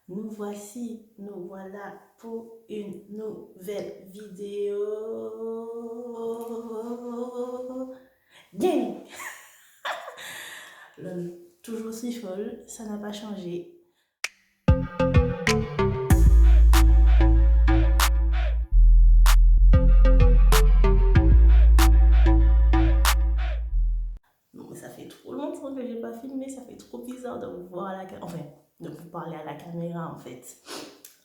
Nous voici, nous voilà pour une nouvelle vidéo. Gang! Lol, toujours si folle, ça n'a pas changé. Non, mais ça fait trop longtemps que j'ai pas filmé, ça fait trop bizarre de vous voir à la caméra, enfin, de vous parler à la caméra en fait.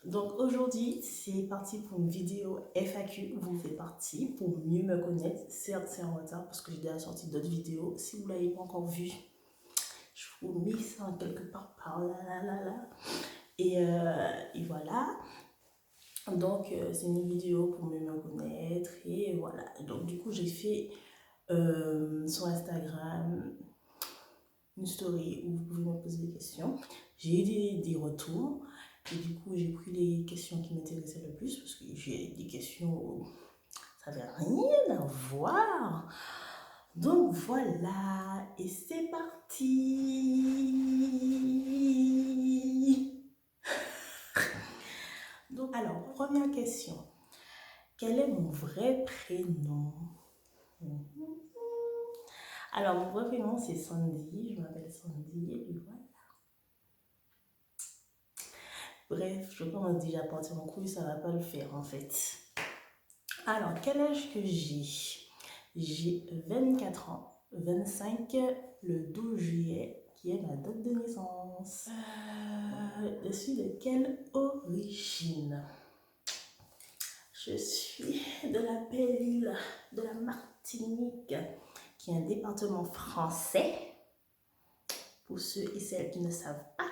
Donc aujourd'hui, c'est parti pour une vidéo FAQ. Vous faites partie pour mieux me connaître. Certes, c'est en retard parce que j'ai déjà sorti d'autres vidéos. Si vous ne l'avez pas encore vu, je vous mets ça en quelque part par là. Et voilà. Donc, c'est une vidéo pour mieux me connaître. Et voilà. Donc, du coup, j'ai fait sur Instagram une story où vous pouvez me poser des questions. J'ai eu des retours. Et du coup, j'ai pris les questions qui m'intéressaient le plus parce que j'ai des questions où ça n'avait rien à voir. Donc voilà, et c'est parti. Donc alors, première question. Quel est mon vrai prénom? Alors, mon vrai prénom, c'est Sandy. Je m'appelle Sandy. Et puis voilà. Bref, je commence déjà à partir en couille, ça va pas le faire en fait. Alors, quel âge que j'ai? J'ai 24 ans, 25 le 12 juillet, qui est ma date de naissance. Je suis de quelle origine? Je suis de la belle île de la Martinique, qui est un département français, pour ceux et celles qui ne savent pas.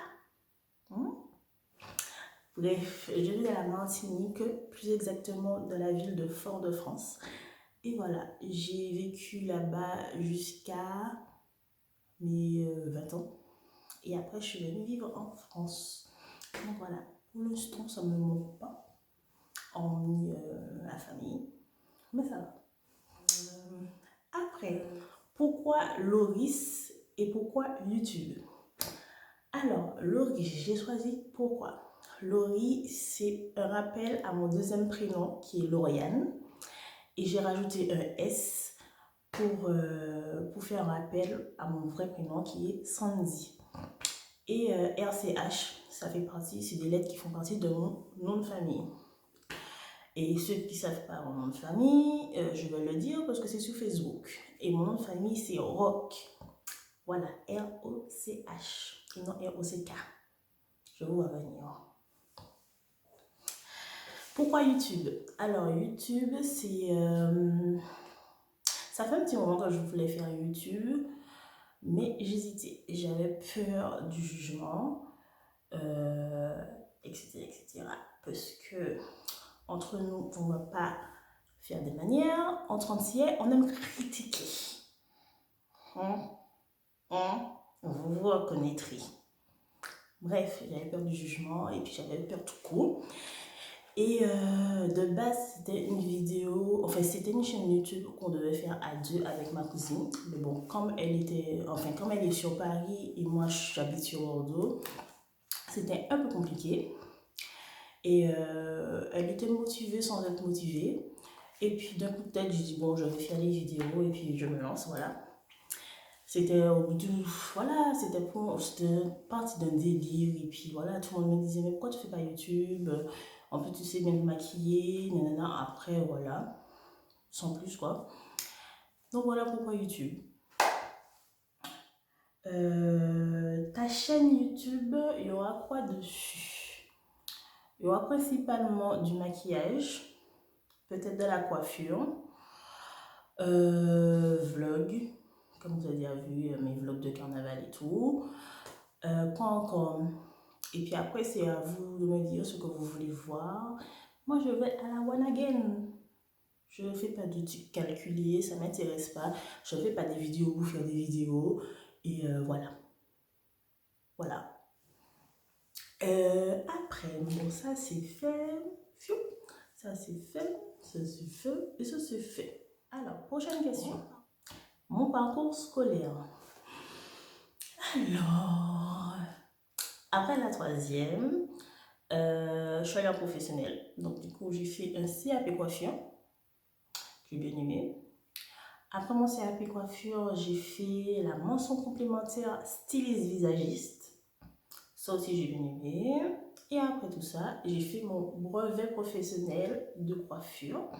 Bref, je vis à la Martinique, plus exactement de la ville de Fort-de-France. Et voilà, j'ai vécu là-bas jusqu'à mes 20 ans. Et après, je suis venue vivre en France. Donc voilà, pour l'instant, ça ne me manque pas, hormis la famille. Mais ça va. Après, pourquoi Loris et pourquoi YouTube? Alors, Laurie, j'ai choisi pourquoi. Laurie, c'est un rappel à mon deuxième prénom qui est Lauriane. Et j'ai rajouté un S pour faire un rappel à mon vrai prénom qui est Sandy. Et RCH, ça fait partie, c'est des lettres qui font partie de mon nom de famille. Et ceux qui ne savent pas mon nom de famille, je vais le dire parce que c'est sur Facebook. Et mon nom de famille, c'est Rock. Voilà, R-O-C-H et non R-O-C-K. Je vous vois venir. Pourquoi YouTube? Alors, YouTube, c'est... ça fait un petit moment que je voulais faire YouTube, mais j'hésitais. J'avais peur du jugement, etc. Parce que, entre nous, on ne va pas faire des manières. Entre entiers, on aime critiquer. Vous vous reconnaîtrez. Bref, j'avais peur du jugement et puis j'avais peur tout court. Et de base, c'était une vidéo, enfin c'était une chaîne YouTube qu'on devait faire à deux avec ma cousine. Mais bon, comme elle est sur Paris et moi j'habite sur Bordeaux, c'était un peu compliqué. Et elle était motivée sans être motivée. Et puis d'un coup de tête, j'ai dit bon, je vais faire les vidéos et puis je me lance, voilà. C'était au bout de... Voilà, c'était parti d'un délire. Et puis voilà, tout le monde me disait, mais pourquoi tu fais pas YouTube? En plus, tu sais bien te maquiller, nanana. Après, voilà, sans plus quoi. Donc voilà pourquoi YouTube. Ta chaîne YouTube, il y aura quoi dessus? Il y aura principalement du maquillage, peut-être de la coiffure, vlog, comme vous avez déjà vu, mes vlogs de carnaval et tout. Quoi encore? Et puis après, c'est à vous de me dire ce que vous voulez voir. Moi, je vais à la one again. Je ne fais pas de trucs calculés, ça ne m'intéresse pas. Je ne fais pas des vidéos pour faire des vidéos. Et voilà. Voilà. Après, bon, ça c'est fait. Ça c'est fait. Ça c'est fait. Et ça c'est fait. Alors, prochaine question. Mon parcours scolaire. Alors, après la troisième, Je suis allée en professionnel. Donc, du coup, j'ai fait un CAP coiffure. J'ai bien aimé. Après mon CAP coiffure, j'ai fait la mention complémentaire styliste visagiste. Ça aussi, j'ai bien aimé. Et après tout ça, j'ai fait mon brevet professionnel de coiffure.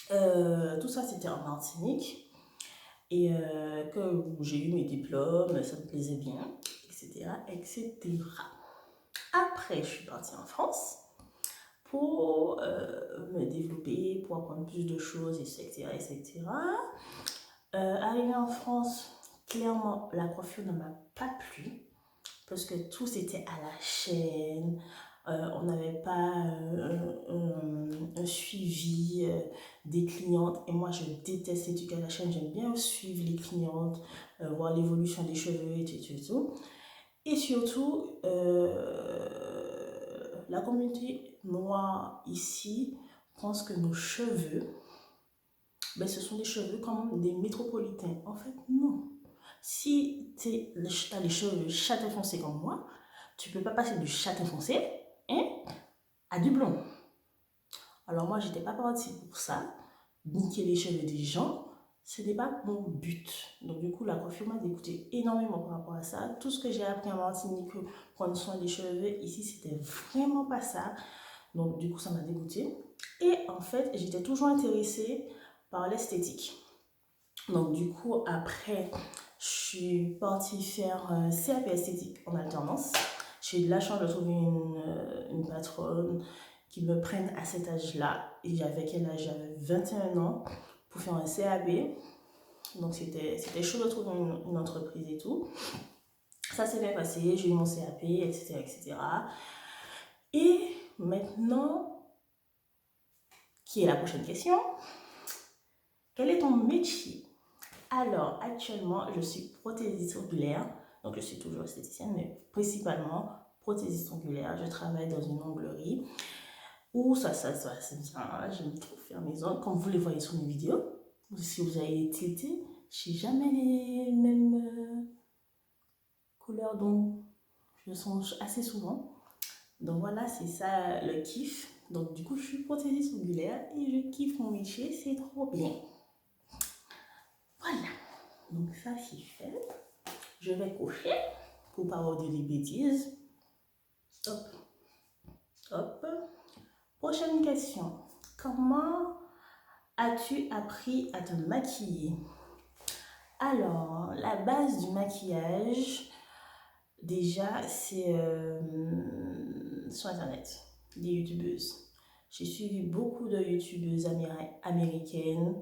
Tout ça, c'était en Martinique. Et que j'ai eu mes diplômes, ça me plaisait bien, etc., etc. Après, je suis partie en France pour me développer, pour apprendre plus de choses, etc., etc. Arrivée en France, clairement, la coiffure ne m'a pas plu parce que tout c'était à la chaîne. On n'avait pas un suivi des clientes. Et moi, je déteste les trucs à la chaîne. J'aime bien suivre les clientes, voir l'évolution des cheveux et tout. Et surtout, la communauté noire ici pense que nos cheveux, ben, ce sont des cheveux comme des métropolitains. En fait, non. Si tu as les cheveux châtain foncé comme moi, tu peux pas passer du châtain foncé, hein, à du blond. Alors moi, j'étais pas partie pour ça, niquer les cheveux des gens, ce n'est pas mon but. Donc du coup, la coiffure m'a dégoûté énormément par rapport à ça. Tout ce que j'ai appris en Martinique, prendre soin des cheveux, ici, c'était vraiment pas ça. Donc du coup, ça m'a dégoûté. Et en fait, j'étais toujours intéressée par l'esthétique. Donc du coup, après, je suis partie faire CAP esthétique en alternance. J'ai eu de la chance de trouver une patronne qui me prenne à cet âge-là. Et j'avais quel âge? J'avais 21 ans pour faire un CAB. Donc c'était chaud de trouver une entreprise et tout. Ça s'est bien passé, j'ai eu mon CAP, etc., etc. Et maintenant, qui est la prochaine question? Quel est ton métier? Alors, actuellement, je suis prothésiste oculaire. Donc, je suis toujours esthéticienne, mais principalement prothésiste oculaire. Je travaille dans une onglerie où ça se passe bien. J'aime trop faire mes ongles, comme vous les voyez sur mes vidéos. Si vous avez tilté, je n'ai jamais les mêmes couleurs d'ongles. Je change assez souvent. Donc, voilà, c'est ça le kiff. Donc, du coup, je suis prothésiste oculaire et je kiffe mon métier. C'est trop bien. Voilà. Donc, ça, c'est fait. Je vais cocher pour pas avoir des bêtises. Hop. Hop. Prochaine question. Comment as-tu appris à te maquiller? Alors, la base du maquillage, déjà, c'est sur Internet, des youtubeuses. J'ai suivi beaucoup de youtubeuses américaines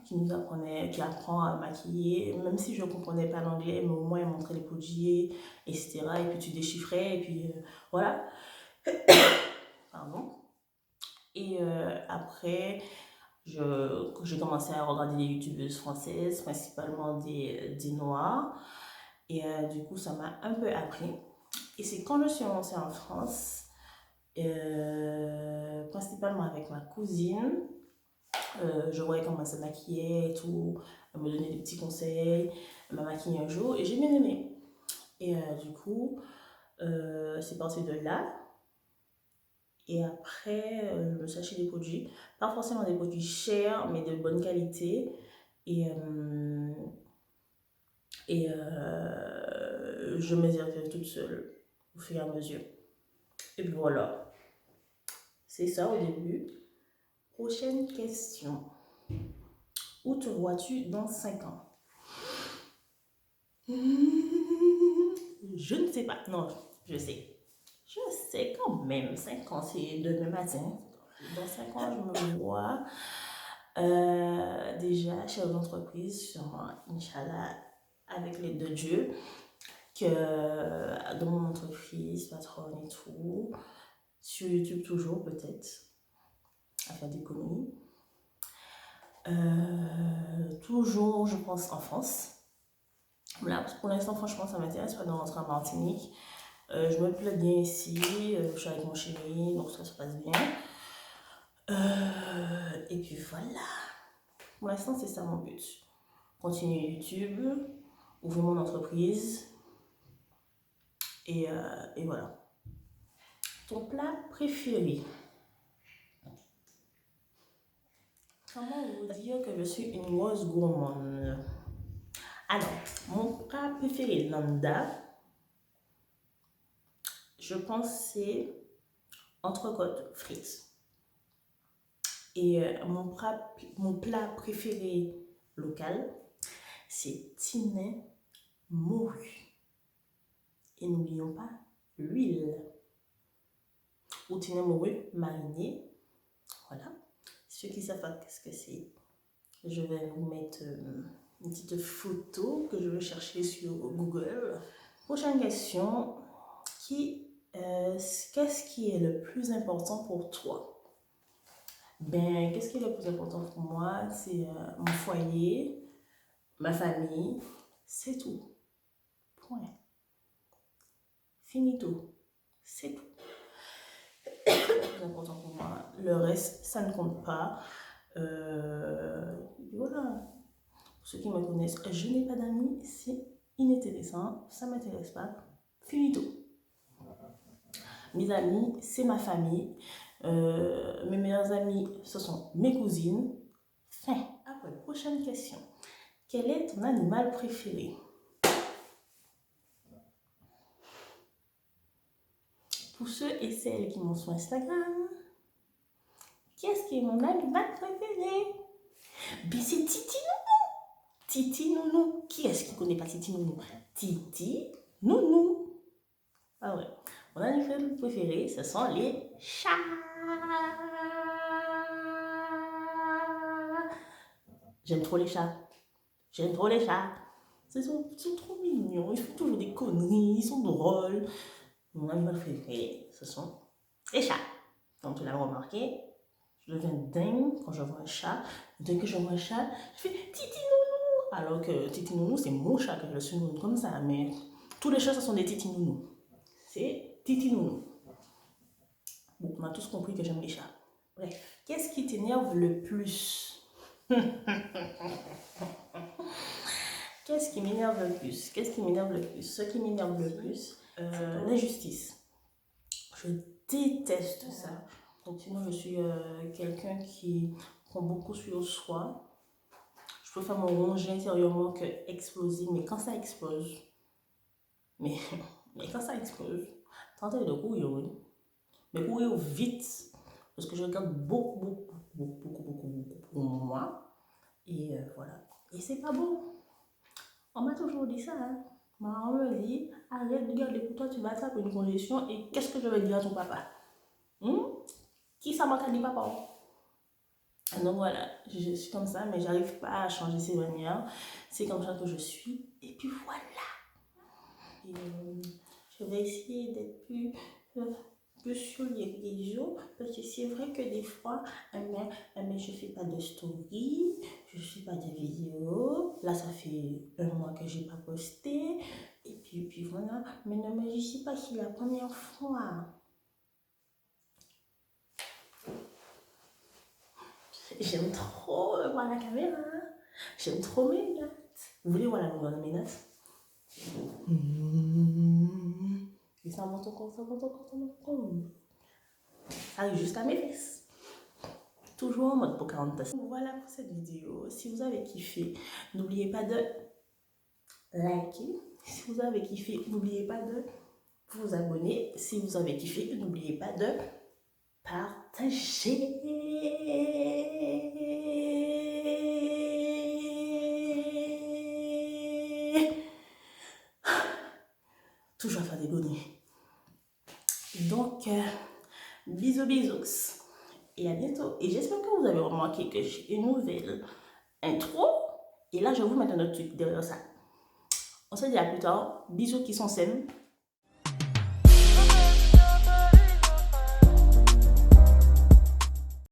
qui nous apprenait, qui apprend à maquiller, même si je ne comprenais pas l'anglais, mais au moins elle montrait les poudriers, etc. Et puis tu déchiffrais, et puis voilà. Pardon. Et après, j'ai commencé à regarder des youtubeuses françaises, principalement des noirs. Et du coup, ça m'a un peu appris. Et c'est quand je suis rentrée en France, principalement avec ma cousine, je voyais comment elle se maquillait et tout. Elle me donnait des petits conseils. Elle m'a maquillée un jour et j'ai bien aimé. Et du coup, c'est parti de là. Et après, je me suis acheté des produits. Pas forcément des produits chers, mais de bonne qualité. Et, je me servais toute seule au fur et à mesure. Et puis voilà. C'est ça au début. Prochaine question. Où te vois-tu dans 5 ans? Je ne sais pas. Non, je sais. Je sais quand même. 5 ans, c'est demain matin. Dans 5 ans, je me vois déjà chef d'entreprise, sûrement, Inch'Allah, avec l'aide de Dieu, que dans mon entreprise, patronne et tout. Sur YouTube, toujours, peut-être, à faire des commis. Toujours, je pense, en France. Là, pour l'instant, franchement, ça m'intéresse pas de rentrer en Martinique. Je me plais bien ici, je suis avec mon chéri, donc ça se passe bien. Et puis voilà. Pour l'instant, c'est ça mon but. Continuer YouTube, ouvrir mon entreprise. Et voilà. Ton plat préféré. Comment vous dire que je suis une grosse gourmande? Alors, mon plat préféré lambda, je pense c'est entrecôte frites. Et mon plat préféré local, c'est thym morue. Et n'oublions pas l'huile. Ou thym morue mariné. Voilà. Ceux qui savent pas ce que c'est, je vais vous mettre une petite photo que je vais chercher sur Google. Prochaine question. Qu'est-ce qui est le plus important pour toi? Ben, qu'est-ce qui est le plus important pour moi? C'est mon foyer, ma famille, c'est tout. Point. Finito. C'est tout. C'est le plus important pour moi. Le reste, ça ne compte pas. Voilà. Pour ceux qui me connaissent, je n'ai pas d'amis, c'est inintéressant, ça ne m'intéresse pas. Finito. Mes amis, c'est ma famille. Mes meilleurs amis, ce sont mes cousines. Fin. Après, prochaine question. Quel est ton animal préféré? Pour ceux et celles qui m'ont sur Instagram, qu'est-ce qui est mon animal préféré? Ben c'est Titi Nounou. Titi Nounou. Qui est-ce qui ne connaît pas Titi Nounou? Titi Nounou. Ah ouais. Mon animal préféré, ce sont les chats. J'aime trop les chats. J'aime trop les chats. Ils sont trop mignons. Ils font toujours des conneries. Ils sont drôles. Mon animal préféré, ce sont les chats. Donc, tu l'as remarqué, je deviens dingue quand je vois un chat. Dès que je vois un chat, je fais Titi Nounou. Alors que Titi Nounou, c'est mon chat que je suis nounou comme ça. Mais tous les chats, ce sont des Titi Nounou. C'est Titi Nounou. Bon, on a tous compris que j'aime les chats. Bref, qu'est-ce qui t'énerve le plus? Qu'est-ce qui m'énerve le plus? Qu'est-ce qui m'énerve le plus? Ce qui m'énerve le plus, l'injustice. Je déteste ça. Donc sinon, je suis quelqu'un qui prend beaucoup sur soi. Je préfère me ronger intérieurement que exploser. Mais quand ça explose, mais quand ça explose, tentez de courir, oui. Mais courir vite. Parce que je regarde beaucoup pour moi. Et voilà. Et c'est pas bon. On m'a toujours dit ça, hein. Ma maman me dit, arrête de garder pour toi, tu vas taper une congestion et qu'est-ce que je vais dire à ton papa? Qui ça m'a dit papa? Donc voilà, je suis comme ça, mais j'arrive pas à changer ces manières. C'est comme ça que je suis. Et puis voilà. Et, je vais essayer d'être plus sur les réseaux parce que c'est vrai que des fois, mais je fais pas de story, je fais pas de vidéos. Là, ça fait un mois que j'ai pas posté. Et puis voilà. Mais non, mais je sais pas si c'est la première fois. J'aime trop voir la caméra. J'aime trop mes nattes. Vous voulez voir la longueur de mes nattes? Et ça monte encore, ça monte encore, ça monte encore. Ça arrive jusqu'à mes fesses. Toujours en mode Pocahontas. Voilà pour cette vidéo. Si vous avez kiffé, n'oubliez pas de liker. Si vous avez kiffé, n'oubliez pas de vous abonner. Si vous avez kiffé, n'oubliez pas de partager. Toujours à faire des bonnes nuits. Donc, bisous. Et à bientôt. Et j'espère que vous avez remarqué que j'ai une nouvelle intro. Et là, je vais vous mettre un autre truc derrière ça. On se dit à plus tard. Bisous qui sont saines.